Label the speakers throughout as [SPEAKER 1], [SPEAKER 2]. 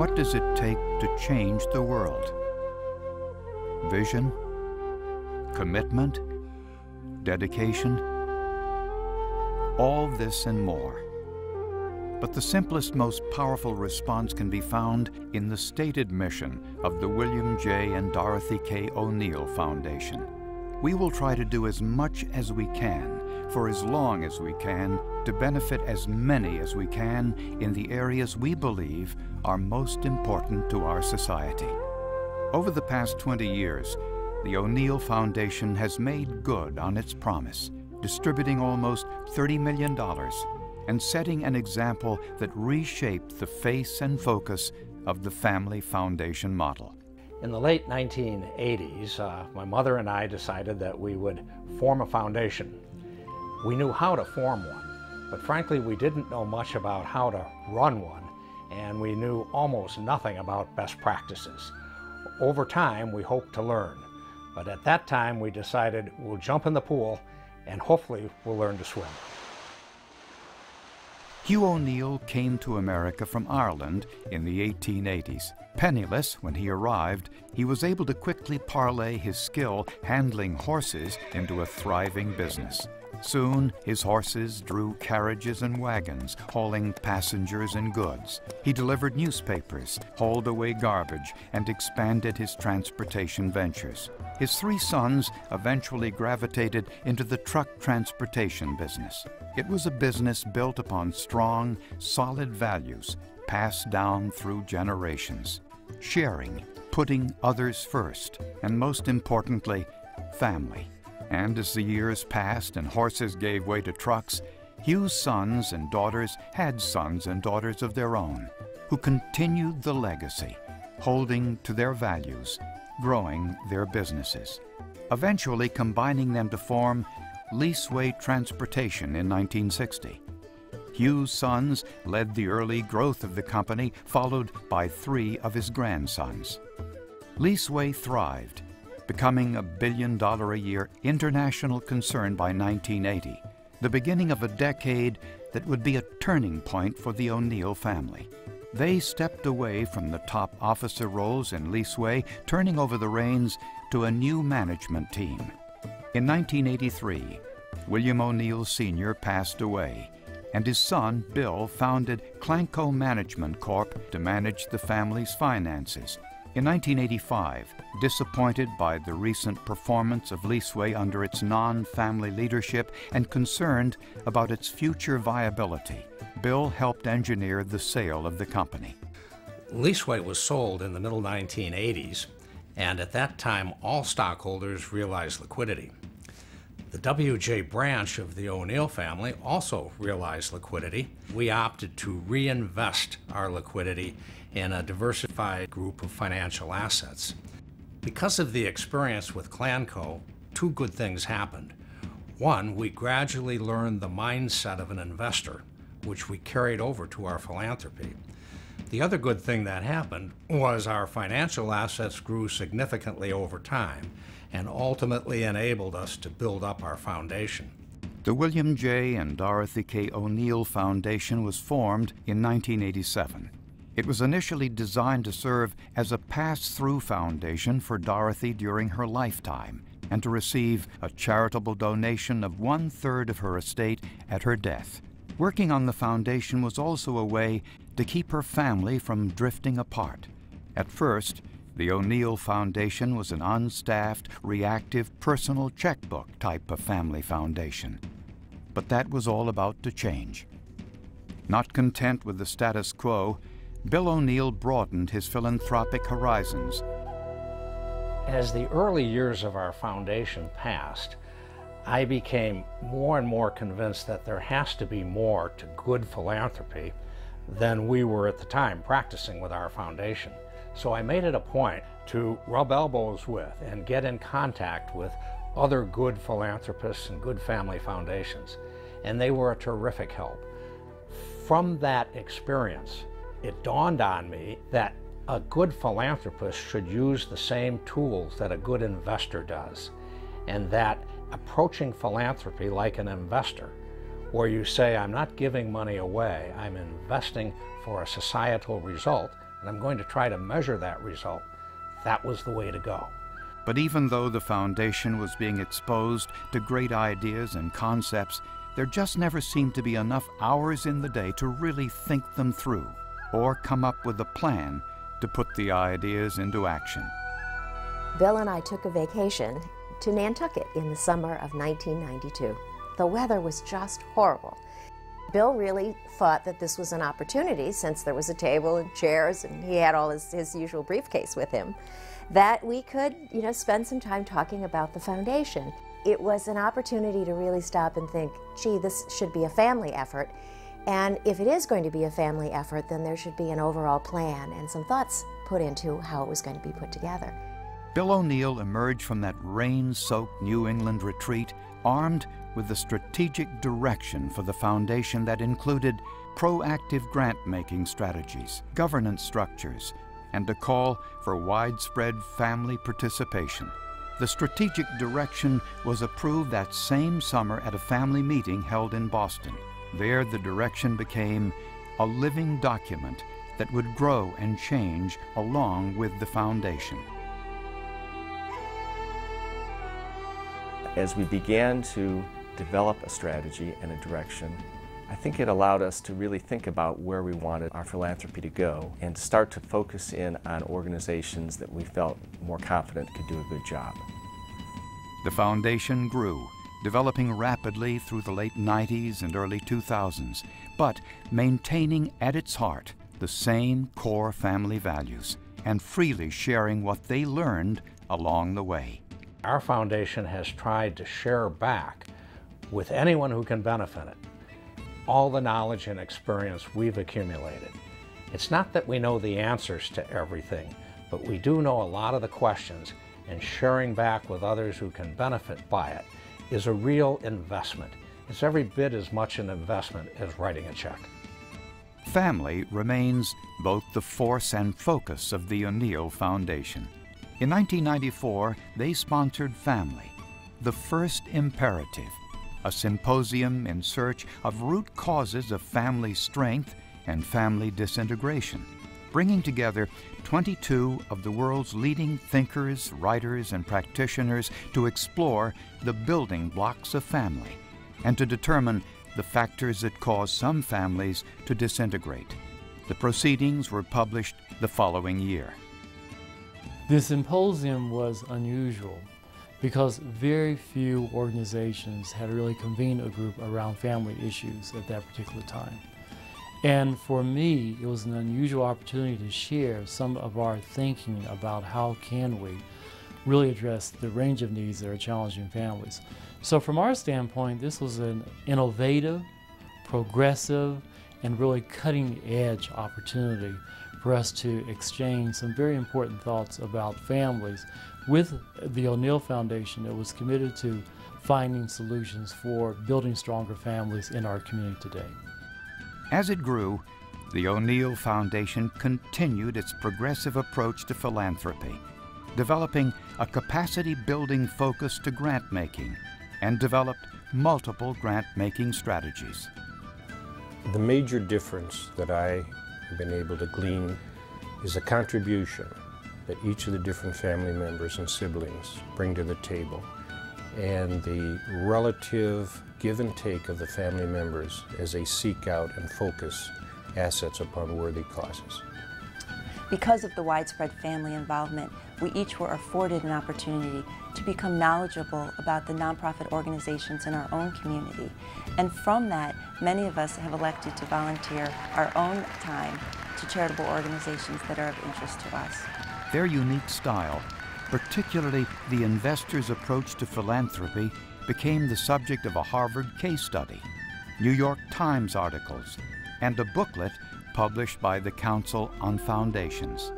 [SPEAKER 1] What does it take to change the world? Vision, commitment, dedication, all this and more. But the simplest, most powerful response can be found in the stated mission of the William J. and Dorothy K. Oneill Foundation. We will try to do as much as we can, for as long as we can, to benefit as many as we can in the areas we believe are most important to our society. Over the past 20 years, the Oneill Foundation has made good on its promise, distributing almost $30 million and setting an example that reshaped the face and focus of the family foundation model.
[SPEAKER 2] In the late 1980s, my mother and I decided that we would form a foundation. We knew how to form one, but frankly, we didn't know much about how to run one, and we knew almost nothing about best practices. Over time, we hoped to learn, but at that time, we decided we'll jump in the pool and hopefully we'll learn to swim.
[SPEAKER 1] Hugh Oneill came to America from Ireland in the 1880s. Penniless when he arrived, he was able to quickly parlay his skill handling horses into a thriving business. Soon, his horses drew carriages and wagons, hauling passengers and goods. He delivered newspapers, hauled away garbage, and expanded his transportation ventures. His three sons eventually gravitated into the truck transportation business. It was a business built upon strong, solid values passed down through generations. Sharing, putting others first, and most importantly, family. And as the years passed and horses gave way to trucks, Hugh's sons and daughters had sons and daughters of their own, who continued the legacy, holding to their values, growing their businesses, eventually combining them to form Leaseway Transportation in 1960. Hugh's sons led the early growth of the company, followed by three of his grandsons. Leaseway thrived, becoming a billion-dollar-a-year international concern by 1980, the beginning of a decade that would be a turning point for the Oneill family. They stepped away from the top officer roles in Leaseway, turning over the reins to a new management team. In 1983, William Oneill Sr. passed away, and his son, Bill, founded Clanco Management Corp. To manage the family's finances. In 1985, disappointed by the recent performance of Leaseway under its non-family leadership and concerned about its future viability, Bill helped engineer the sale of the company.
[SPEAKER 2] Leaseway was sold in the middle 1980s, and at that time, all stockholders realized liquidity. The WJ branch of the Oneill family also realized liquidity. We opted to reinvest our liquidity in a diversified group of financial assets. Because of the experience with Clanco, two good things happened. One, we gradually learned the mindset of an investor, which we carried over to our philanthropy. The other good thing that happened was our financial assets grew significantly over time and ultimately enabled us to build up our foundation.
[SPEAKER 1] The William J. and Dorothy K. Oneill Foundation was formed in 1987. It was initially designed to serve as a pass-through foundation for Dorothy during her lifetime and to receive a charitable donation of 1/3 of her estate at her death. Working on the foundation was also a way to keep her family from drifting apart. At first, the Oneill Foundation was an unstaffed, reactive, personal checkbook type of family foundation. But that was all about to change. Not content with the status quo, Bill Oneill broadened his philanthropic horizons.
[SPEAKER 2] As the early years of our foundation passed, I became more and more convinced that there has to be more to good philanthropy than we were at the time practicing with our foundation. So I made it a point to rub elbows with and get in contact with other good philanthropists and good family foundations, and they were a terrific help. From that experience, it dawned on me that a good philanthropist should use the same tools that a good investor does, and that approaching philanthropy like an investor, where you say, I'm not giving money away, I'm investing for a societal result, and I'm going to try to measure that result, that was the way to go.
[SPEAKER 1] But even though the foundation was being exposed to great ideas and concepts, there just never seemed to be enough hours in the day to really think them through or come up with a plan to put the ideas into action.
[SPEAKER 3] Bill and I took a vacation to Nantucket in the summer of 1992. The weather was just horrible. Bill really thought that this was an opportunity, since there was a table and chairs and he had all his usual briefcase with him, that we could, spend some time talking about the foundation. It was an opportunity to really stop and think, gee, this should be a family effort. And if it is going to be a family effort, then there should be an overall plan and some thoughts put into how it was going to be put together.
[SPEAKER 1] Bill Oneill emerged from that rain-soaked New England retreat armed with the strategic direction for the foundation that included proactive grant-making strategies, governance structures, and a call for widespread family participation. The strategic direction was approved that same summer at a family meeting held in Boston. There, the direction became a living document that would grow and change along with the foundation.
[SPEAKER 4] As we began to develop a strategy and a direction, I think it allowed us to really think about where we wanted our philanthropy to go and to start to focus in on organizations that we felt more confident could do a good job.
[SPEAKER 1] The foundation grew, developing rapidly through the late 90s and early 2000s, but maintaining at its heart the same core family values and freely sharing what they learned along the way.
[SPEAKER 2] Our foundation has tried to share back with anyone who can benefit it all the knowledge and experience we've accumulated. It's not that we know the answers to everything, but we do know a lot of the questions, and sharing back with others who can benefit by it is a real investment. It's every bit as much an investment as writing a check.
[SPEAKER 1] Family remains both the force and focus of the Oneill Foundation. In 1994, they sponsored Family, the first imperative, a symposium in search of root causes of family strength and family disintegration, bringing together 22 of the world's leading thinkers, writers, and practitioners to explore the building blocks of family and to determine the factors that cause some families to disintegrate. The proceedings were published the following year.
[SPEAKER 5] The symposium was unusual because very few organizations had really convened a group around family issues at that particular time. And for me, it was an unusual opportunity to share some of our thinking about how can we really address the range of needs that are challenging families. So from our standpoint, this was an innovative, progressive, and really cutting-edge opportunity for us to exchange some very important thoughts about families with the Oneill Foundation that was committed to finding solutions for building stronger families in our community today.
[SPEAKER 1] As it grew, the Oneill Foundation continued its progressive approach to philanthropy, developing a capacity-building focus to grant-making, and developed multiple grant-making strategies.
[SPEAKER 6] The major difference that I have been able to glean is a contribution that each of the different family members and siblings bring to the table, and the relative give and take of the family members as they seek out and focus assets upon worthy causes.
[SPEAKER 7] Because of the widespread family involvement, we each were afforded an opportunity to become knowledgeable about the nonprofit organizations in our own community. And from that, many of us have elected to volunteer our own time to charitable organizations that are of interest to us.
[SPEAKER 1] Their unique style, particularly the investors' approach to philanthropy, became the subject of a Harvard case study, New York Times articles, and a booklet published by the Council on Foundations.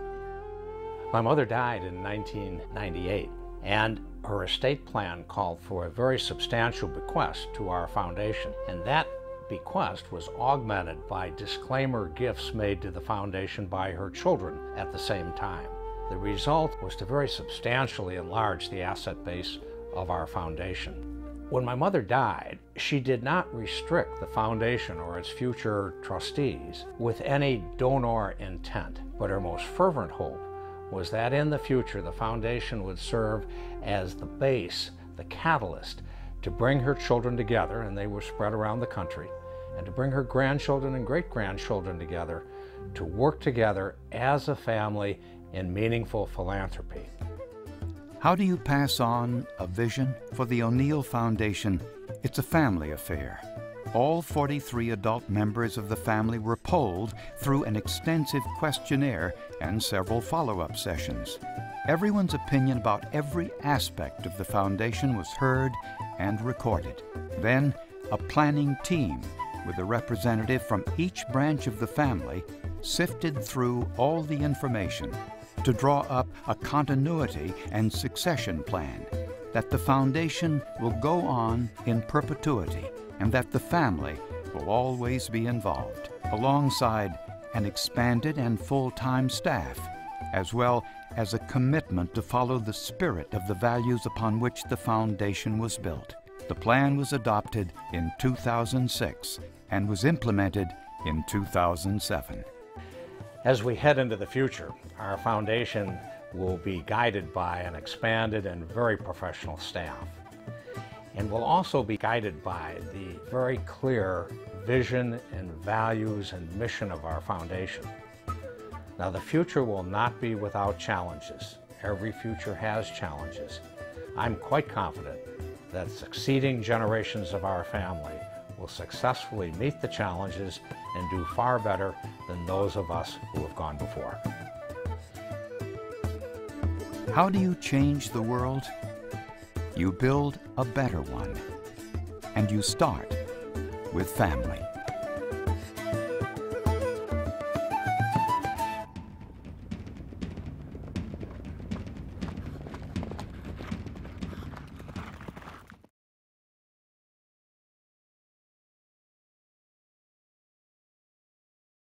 [SPEAKER 2] My mother died in 1998, and her estate plan called for a very substantial bequest to our foundation, and that bequest was augmented by disclaimer gifts made to the foundation by her children at the same time. The result was to very substantially enlarge the asset base of our foundation. When my mother died, she did not restrict the foundation or its future trustees with any donor intent, but her most fervent hope was that in the future the foundation would serve as the base, the catalyst, to bring her children together, and they were spread around the country, and to bring her grandchildren and great-grandchildren together to work together as a family in meaningful philanthropy.
[SPEAKER 1] How do you pass on a vision? For the Oneill Foundation, it's a family affair. All 43 adult members of the family were polled through an extensive questionnaire and several follow-up sessions. Everyone's opinion about every aspect of the foundation was heard and recorded. Then, a planning team with a representative from each branch of the family sifted through all the information to draw up a continuity and succession plan, that the foundation will go on in perpetuity and that the family will always be involved, alongside an expanded and full-time staff, as well as a commitment to follow the spirit of the values upon which the foundation was built. The plan was adopted in 2006 and was implemented in 2007.
[SPEAKER 2] As we head into the future, our foundation will be guided by an expanded and very professional staff, and will also be guided by the very clear vision and values and mission of our foundation. Now, the future will not be without challenges. Every future has challenges. I'm quite confident that succeeding generations of our family will successfully meet the challenges and do far better than those of us who have gone before.
[SPEAKER 1] How do you change the world? You build a better one, and you start with family.